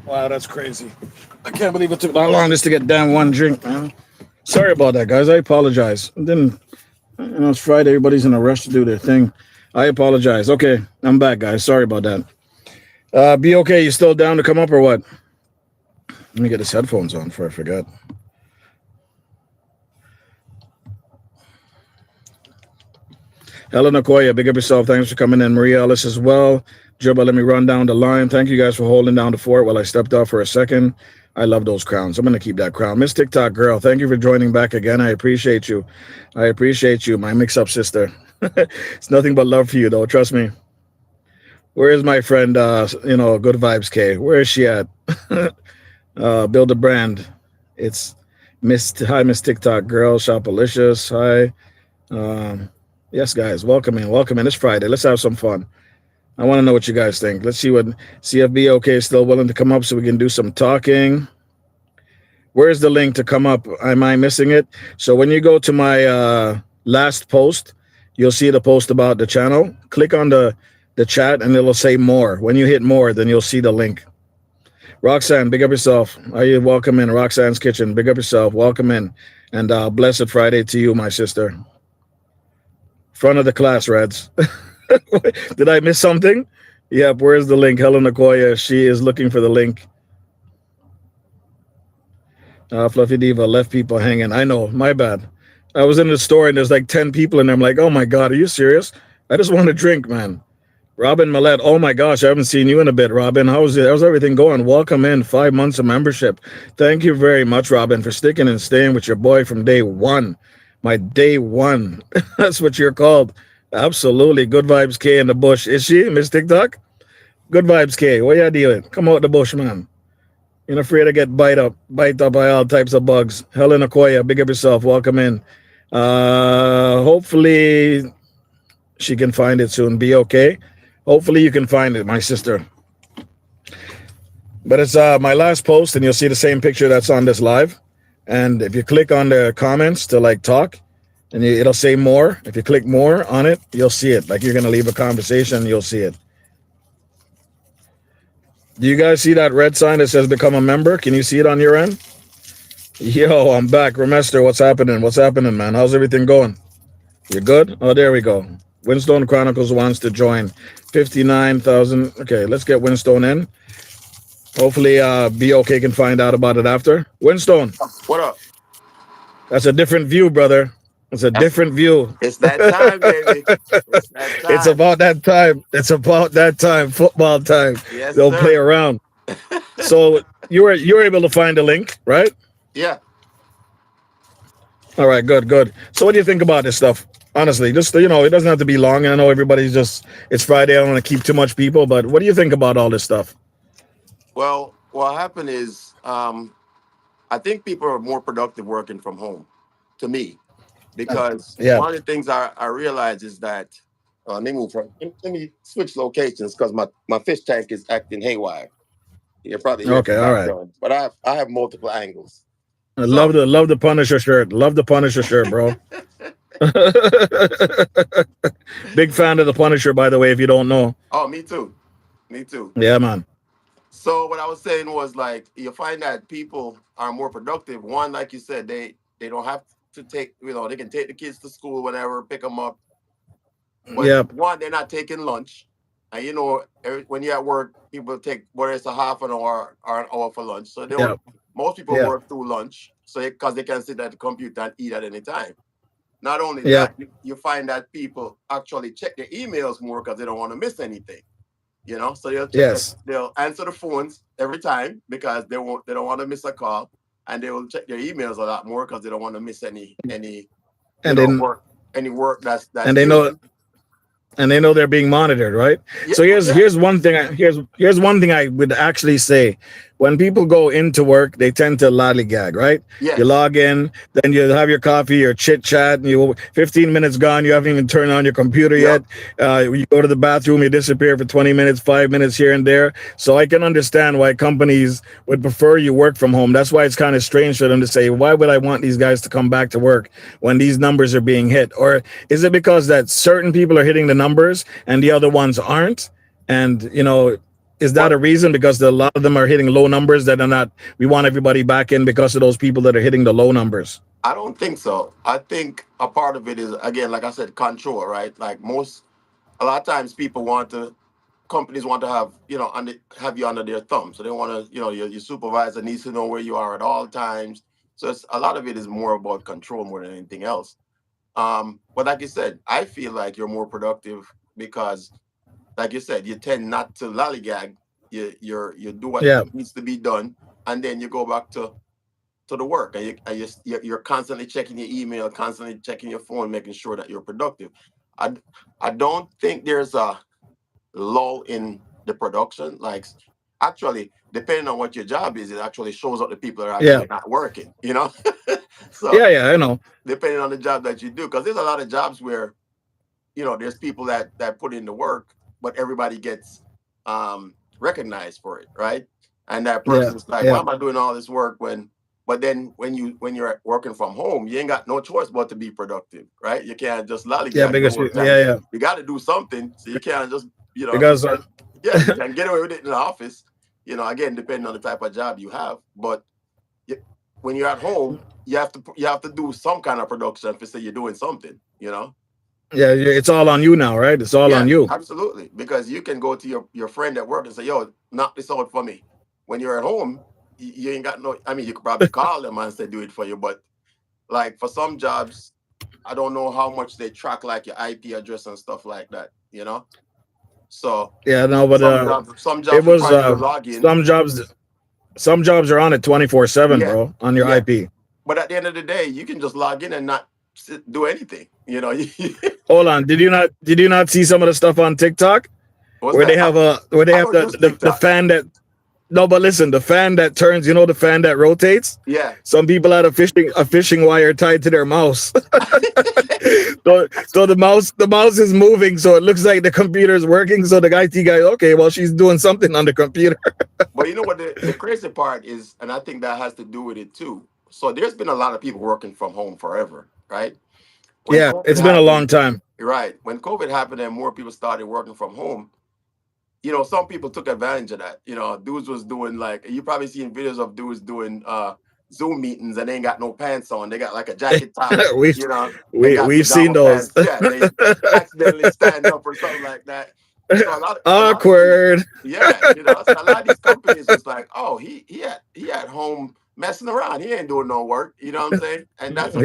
Wow, that's crazy. I can't believe it took that long just to get down one drink, man. Sorry about that, guys. I apologize. Then, it's Friday. Everybody's in a rush to do their thing. I apologize. Okay, I'm back, guys. Sorry about that. Be okay. You still down to come up or what? Let me get his headphones on before I forget. Helen Okoye, big up yourself. Thanks for coming in. Maria Ellis as well. Juba, let me run down the line. Thank you guys for holding down the fort while I stepped off for a second. I love those crowns. I'm going to keep that crown. Miss TikTok Girl, thank you for joining back again. I appreciate you. I appreciate you, my mix-up sister. It's nothing but love for you, though. Trust me. Where is my friend, Good Vibes K? Where is she at? Build a brand. It's Miss TikTok Girl. Shopalicious. Hi. Yes, guys. Welcome in. Welcome in. It's Friday. Let's have some fun. I want to know what you guys think. Let's see what CFB OK is still willing to come up so we can do some talking. Where's the link to come up? Am I missing it? So when you go to my last post, you'll see the post about the channel. Click on the chat and it'll say more. When you hit more, then you'll see the link. Roxanne, big up yourself. Are you welcome in? Roxanne's Kitchen, big up yourself. Welcome in. And blessed Friday to you, my sister. Front of the class, Reds. Did I miss something? Yep, where's the link? Helen Okoye, she is looking for the link. Fluffy Diva left people hanging. I know, my bad. I was in the store and there's like 10 people and I'm like, oh my God, are you serious? I just want to drink, man. Robin Millette, oh my gosh, I haven't seen you in a bit, Robin. How's everything going? Welcome in, 5 months of membership. Thank you very much, Robin, for sticking and staying with your boy from day one. My day one. That's what you're called. Absolutely. Good Vibes K in the bush. Is she, Miss TikTok? Good Vibes K. What you doing? Come out the bush, man. You're not afraid to get bite up by all types of bugs. Helen Okoye, big up yourself. Welcome in. Hopefully she can find it soon. Be okay. Hopefully you can find it, my sister. But it's my last post, and you'll see the same picture that's on this live. And if you click on the comments to like talk, and it'll say more. If you click more on it, you'll see it. Like you're going to leave a conversation, you'll see it. Do you guys see that red sign that says become a member? Can you see it on your end? Yo, I'm back. Remester, what's happening? What's happening, man? How's everything going? You good? Oh, there we go. Winstone Chronicles wants to join. 59,000. Okay, let's get Winstone in. Hopefully, BOK can find out about it after. Winstone. What up? That's a different view, brother. It's a different view. It's that time, baby. It's that time. It's about that time. It's about that time. Football time. Yes, They'll sir. play around. So you were able to find a link, right? Yeah. All right, good. So what do you think about this stuff? Honestly, just, it doesn't have to be long. I know everybody's it's Friday. I don't want to keep too much people, but what do you think about all this stuff? Well, what happened is, I think people are more productive working from home, to me, because one of the things I realize is that let me switch locations because my fish tank is acting haywire. You're probably okay. All right, but I have multiple angles. I love the Punisher shirt. Love the Punisher shirt, bro. Big fan of the Punisher, by the way, if you don't know. Oh, me too. Yeah, man. So what I was saying was, like, you find that people are more productive. One, like you said, they don't have to take, they can take the kids to school, whatever, pick them up. But one, they're not taking lunch. And when you're at work, people take, whether it's a half an hour or an hour for lunch. So most people work through lunch, because they can sit at the computer and eat at any time. Not only that, you find that people actually check their emails more because they don't want to miss anything. So they'll answer the phones every time because they don't want to miss a call, and they will check their emails a lot more because they don't want to miss any work that's and they know. And they know they're being monitored, right? Yeah, so here's one thing. Here's one thing I would actually say. When people go into work, they tend to lollygag, right? Yes. You log in, then you have your coffee, your chit chat, and 15 minutes gone. You haven't even turned on your computer yet. You go to the bathroom, you disappear for 20 minutes, 5 minutes here and there. So I can understand why companies would prefer you work from home. That's why it's kind of strange for them to say, why would I want these guys to come back to work when these numbers are being hit? Or is it because that certain people are hitting the numbers and the other ones aren't? And, Is that a reason? Because a lot of them are hitting low numbers that are not. We want everybody back in because of those people that are hitting the low numbers. I don't think so. I think a part of it is, again, like I said, control, right? Like a lot of times companies want to have, have you under their thumb. So they want to, your supervisor needs to know where you are at all times. So a lot of it is more about control more than anything else. But like you said, I feel like you're more productive because, like you said, you tend not to lollygag. You do what needs to be done, and then you go back to the work, and you're constantly checking your email, constantly checking your phone, making sure that you're productive. I don't think there's a lull in the production. Like, actually, depending on what your job is, it actually shows up the people that are actually not working. So yeah, I know. Depending on the job that you do, because there's a lot of jobs where there's people that put in the work, but everybody gets recognized for it, right? And that person's like, why am I doing all this work but then when you're working from home, you ain't got no choice but to be productive, right? You can't just lollygag. You got to do something, so you can't just because you can get away with it in the office, again, depending on the type of job you have. But when you're at home, you have to do some kind of production to say you're doing something, Yeah, it's all on you now, right? It's all on you. Absolutely, because you can go to your friend at work and say, "Yo, knock this out for me." When you're at home, you ain't got no. I mean, you could probably call them and say, "Do it for you," but like for some jobs, I don't know how much they track like your IP address and stuff like that. So no, but some jobs it was log in. Some jobs are on it 24/7, bro, on your IP. But at the end of the day, you can just log in and not do anything. Hold on, did you not see some of the stuff on TikTok where they have the fan that? No, but listen, the fan that turns, the fan that rotates. Yeah. Some people had a fishing wire tied to their mouse. so the mouse is moving, so it looks like the computer is working. So the IT guy, okay, well, she's doing something on the computer. But you know what the crazy part is, and I think that has to do with it too. So there's been a lot of people working from home forever, right? It's been a long time. Right. When COVID happened and more people started working from home, some people took advantage of that. Dudes was doing you probably seen videos of dudes doing Zoom meetings and they ain't got no pants on. They got like a jacket top. We've seen those. They accidentally stand up or something like that. So awkward. So a lot of these companies was like, oh, he at home messing around. He ain't doing no work. You know what I'm saying? And that's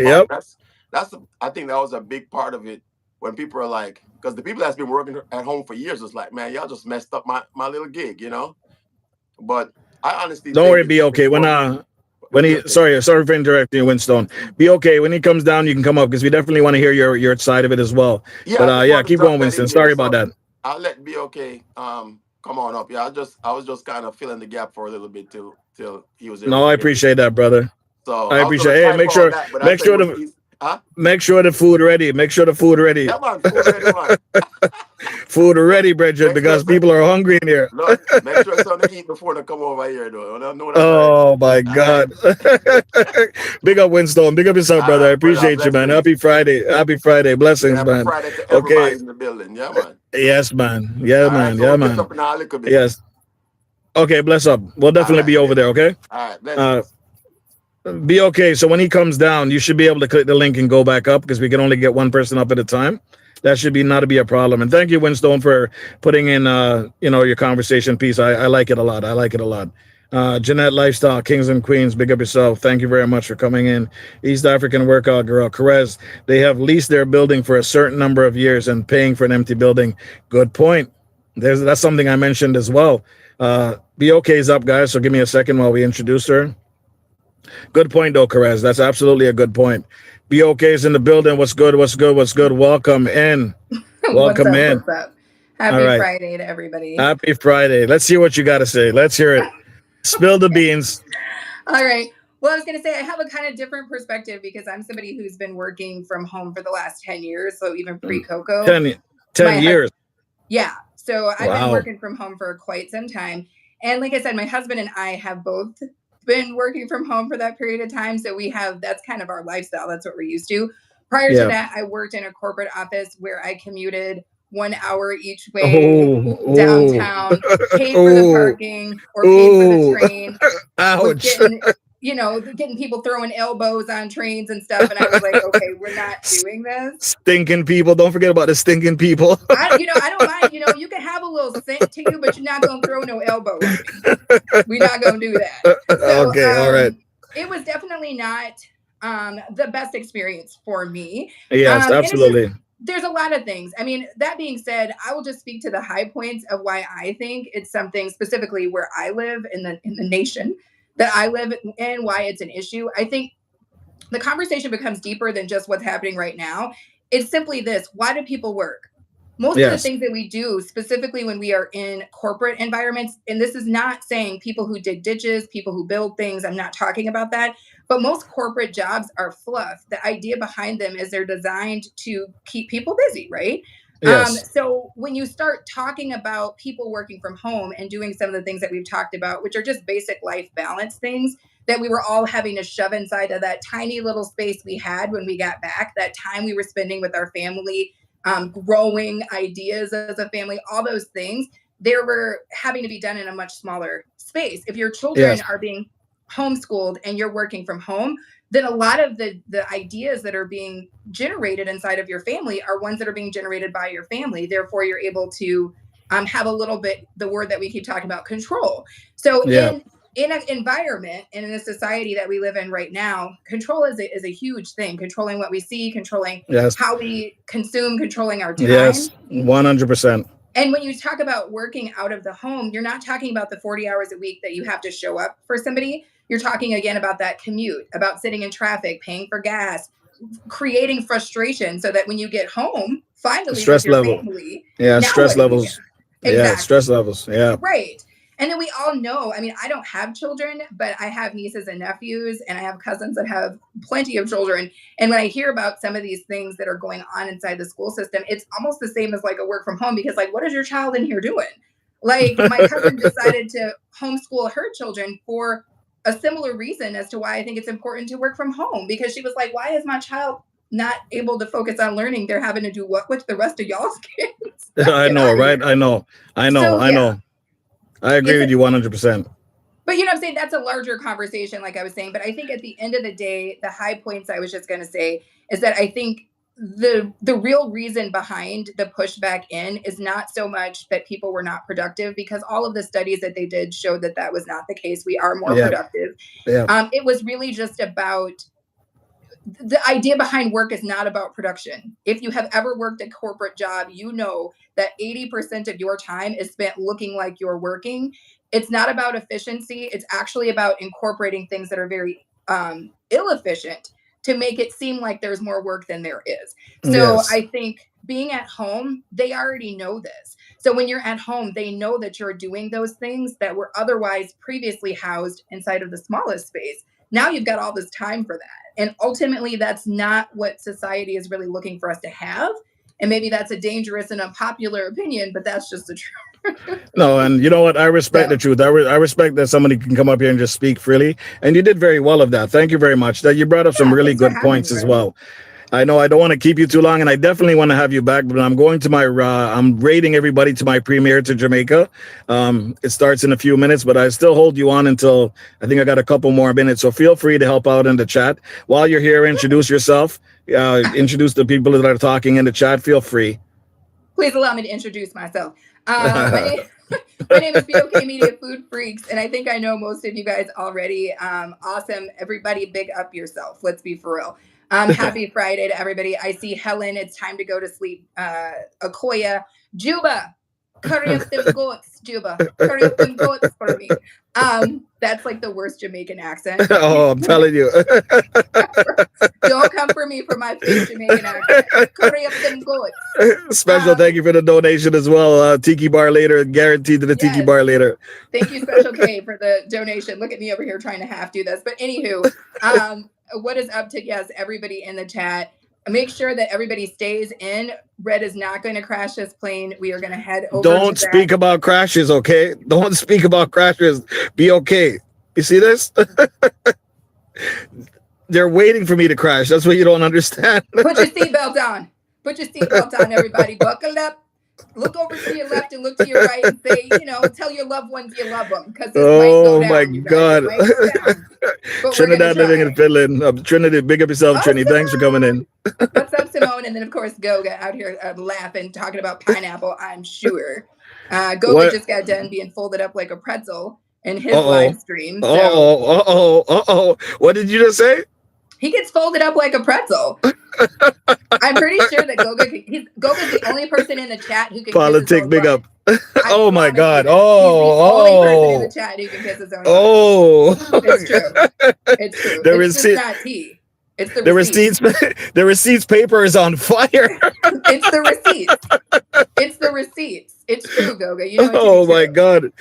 I think that was a big part of it when people are like, because the people that's been working at home for years is like, man, y'all just messed up my little gig, But I honestly don't worry, be okay. When he sorry for interrupting you, Winston. Be okay. When he comes down, you can come up because we definitely want to hear your side of it as well. But keep going, Winston. Sorry about that. I'll let Be Okay come on up. Yeah, I was just kind of filling the gap for a little bit till he was able. No, I appreciate that, brother. So I appreciate it. Hey, make sure the food ready. Make sure the food ready. Yeah, man, food ready, man. Food ready, Bridget, because people are hungry in here. Look, make sure it's something to eat before they come over here, though. Oh my God. Big up, Winston. Big up yourself, brother. I appreciate you, man. Happy Friday. Happy Friday. Blessings, happy man. Friday to everybody in the building. Yeah, man. Yes, man. Yeah, man. So yeah, man. Yes. Okay, bless up. We'll definitely be over there, okay? All right. Be okay. So when he comes down, you should be able to click the link and go back up because we can only get one person up at a time. That should not be a problem. And thank you, Winston, for putting in your conversation piece. I like it a lot. Jeanette Lifestyle, Kings and Queens, big up yourself. Thank you very much for coming in. East African Workout Girl, Carez, they have leased their building for a certain number of years and paying for an empty building. Good point. That's something I mentioned as well. Be okay's up, guys. So give me a second while we introduce her. Good point, though, Carez. That's absolutely a good point. Be okay's in the building. What's good? Welcome in. Welcome in. What's up? Happy Friday to everybody. Happy Friday. Let's hear what you got to say. Let's hear it. Spill the beans. All right. Well, I was going to say I have a kind of different perspective because I'm somebody who's been working from home for the last 10 years. So even pre-Coco. 10 years. Yeah. So I've been working from home for quite some time. And like I said, my husband and I have both been working from home for that period of time. So that's kind of our lifestyle. That's what we're used to. Prior to that, I worked in a corporate office where I commuted 1 hour each way downtown, paid for the parking or paid for the train. Ouch. Getting people throwing elbows on trains and stuff. And I was like, okay, we're not doing this. Stinking people. Don't forget about the stinking people. I don't mind. You can have a little scent to you, but you're not going to throw no elbow on me. We're not going to do that. So, okay. All right. It was definitely not the best experience for me. Yes, absolutely. There's a lot of things. I mean, that being said, I will just speak to the high points of why I think it's something specifically where I live in the nation that I live in, why it's an issue. I think the conversation becomes deeper than just what's happening right now. It's simply this: why do people work? Most of the things that we do, specifically when we are in corporate environments, and this is not saying people who dig ditches, people who build things, I'm not talking about that, but most corporate jobs are fluff. The idea behind them is they're designed to keep people busy, right? Yes. So when you start talking about people working from home and doing some of the things that we've talked about, which are just basic life balance things that we were all having to shove inside of that tiny little space we had when we got back, that time we were spending with our family, growing ideas as a family, all those things, they were having to be done in a much smaller space. If your children are being homeschooled and you're working from home, then a lot of the ideas that are being generated inside of your family are ones that are being generated by your family. Therefore, you're able to have a little bit, the word that we keep talking about, control. So in an environment and in a society that we live in right now, control is a huge thing. Controlling what we see, controlling how we consume, controlling our time. Yes, 100%. And when you talk about working out of the home, you're not talking about the 40 hours a week that you have to show up for somebody. You're talking again about that commute, about sitting in traffic, paying for gas, creating frustration so that when you get home, finally, stress level. Family, stress levels. Exactly. Yeah, stress levels. Yeah. Right. And then we all know, I mean, I don't have children, but I have nieces and nephews, and I have cousins that have plenty of children. And when I hear about some of these things that are going on inside the school system, it's almost the same as like a work from home, because like, what is your child in here doing? Like my cousin decided to homeschool her children for a similar reason as to why I think it's important to work from home, because she was like, why is my child not able to focus on learning? They're having to do what with the rest of y'all's kids? I know, right? I know. I agree with you 100%. But you know what I'm saying? That's a larger conversation, like I was saying. But I think at the end of the day, the high points I was just going to say is that I think the real reason behind the pushback in is not so much that people were not productive, because all of the studies that they did showed that that was not the case. We are more productive. Yeah. It was really just about the idea behind work is not about production. If you have ever worked a corporate job, you know that 80% of your time is spent looking like you're working. It's not about efficiency. It's actually about incorporating things that are very ill-efficient to make it seem like there's more work than there is. So I think being at home, they already know this. So when you're at home, they know that you're doing those things that were otherwise previously housed inside of the smallest space. Now you've got all this time for that. And ultimately, that's not what society is really looking for us to have. And maybe that's a dangerous and unpopular opinion, but that's just the truth. No, and you know what? I respect the truth. I respect that somebody can come up here and just speak freely. And you did very well of that. Thank you very much. That you brought up some really good points as well. I know I don't want to keep you too long, and I definitely want to have you back, but I'm going to my, I'm raiding everybody to my premiere to Jamaica. It starts in a few minutes, but I still hold you on until I think I got a couple more minutes. So feel free to help out in the chat. While you're here, introduce yourself, introduce the people that are talking in the chat. Feel free. Please allow me to introduce myself. My name is BOK Media Food Freaks, and I think I know most of you guys already. Awesome. Everybody big up yourself. Let's be for real. Happy Friday to everybody. I see Helen. It's time to go to sleep. Akoya, Juba, curry up them goats, Juba. Curry up them goats for me. That's like the worst Jamaican accent. Oh, I'm telling you. Don't come for me for my fake Jamaican accent. Curry up them goats. Special thank you for the donation as well. Tiki Bar later, guaranteed to the Tiki Bar later. Thank you, Special K, for the donation. Look at me over here trying to half do this. But anywho, what is up to everybody in the chat? Make sure that everybody stays in. Red is not going to crash this plane. We are going to head over. Don't speak about crashes, okay? Don't speak about crashes. Be okay. You see this? They're waiting for me to crash. That's what you don't understand. Put your seatbelt on. Put your seatbelt on, everybody. Buckle up. Look over to your left and look to your right and say, tell your loved ones you love them because this Oh might go my down, you guys. God. It might go down. But Trinidad living in Finland. Trinity, big up yourself, Oh, Trini. Thanks for coming in. What's up, Simone? And then, of course, Goga out here laughing, talking about pineapple, I'm sure. Goga What? just got done being folded up like a pretzel in his Uh-oh. live stream. So Uh-oh. What did you just say? he gets folded up like a pretzel. I'm pretty sure that Goga's the only person in the chat who can Politic, kiss his own big butt. up. Oh my God. He's the only person in the chat who can kiss his own butt. Oh. It's true. It's true. The It's just not tea. It's the receipts. The receipts paper is on fire. It's the receipts. It's the receipts. It's true, Goga. You know it to be Oh my true. God.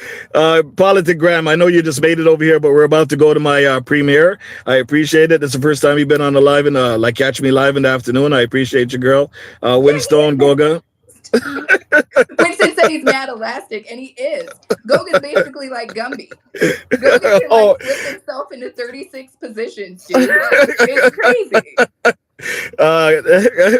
Politigram, I know you just made it over here, but we're about to go to my premiere. I appreciate it. It's the first time you've been on the live and catch me live in the afternoon. I appreciate you, girl. Winstone, Goga. Winston said he's mad elastic, and he is. Goga's basically like Gumby. Goga can flip himself into 36 positions, dude. It's crazy.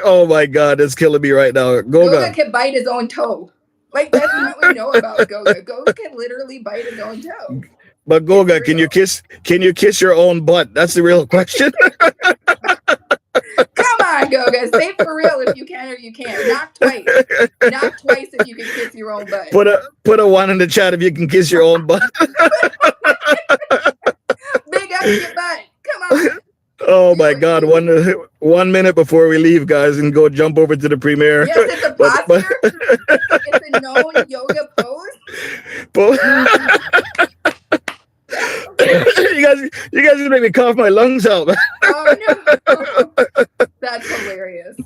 Oh my God, it's killing me right now. Goga can bite his own toe. Like, that's what we know about Goga. Goga can literally bite his own toe. But Goga, can you kiss your own butt? That's the real question. Come on, Goga. Say for real if you can or you can't. Not twice. Not twice if you can kiss your own butt. Put a one in the chat if you can kiss your own butt. Big up your butt. Come on. Oh my God! 1 minute before we leave, guys, and go jump over to the premiere. Yes, it's a posture. It's a known yoga pose. You guys just make me cough my lungs out. Oh no, that's hilarious.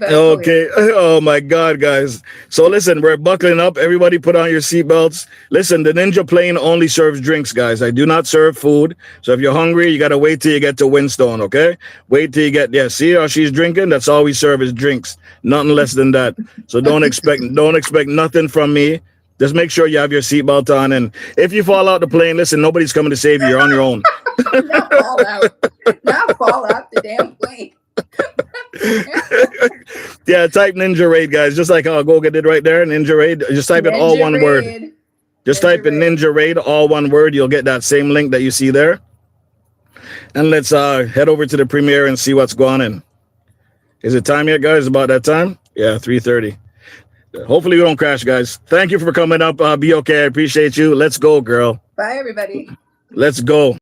Okay. Oh my God, guys. So listen, we're buckling up. Everybody put on your seatbelts. Listen, the Ninja plane only serves drinks, guys. I do not serve food. So if you're hungry, you got to wait till you get to Winstone, okay? Wait till you get, see how she's drinking? That's all we serve is drinks. Nothing less than that. So don't expect nothing from me. Just make sure you have your seatbelt on. And if you fall out the plane, listen, nobody's coming to save you. You're on your own. Not fall out. Not fall out the damn plane. Yeah, type Ninja Raid, guys, just like how Goga did right there. Ninja Raid, just type it all one word. Just type in Ninja Raid, all one word. You'll get that same link that you see there. And let's head over to the premiere and see what's going on. Is it time yet, guys? About that time? Yeah, 3:30. Hopefully we don't crash, guys. Thank you for coming up. Be okay. I appreciate you. Let's go, girl. Bye, everybody. Let's go.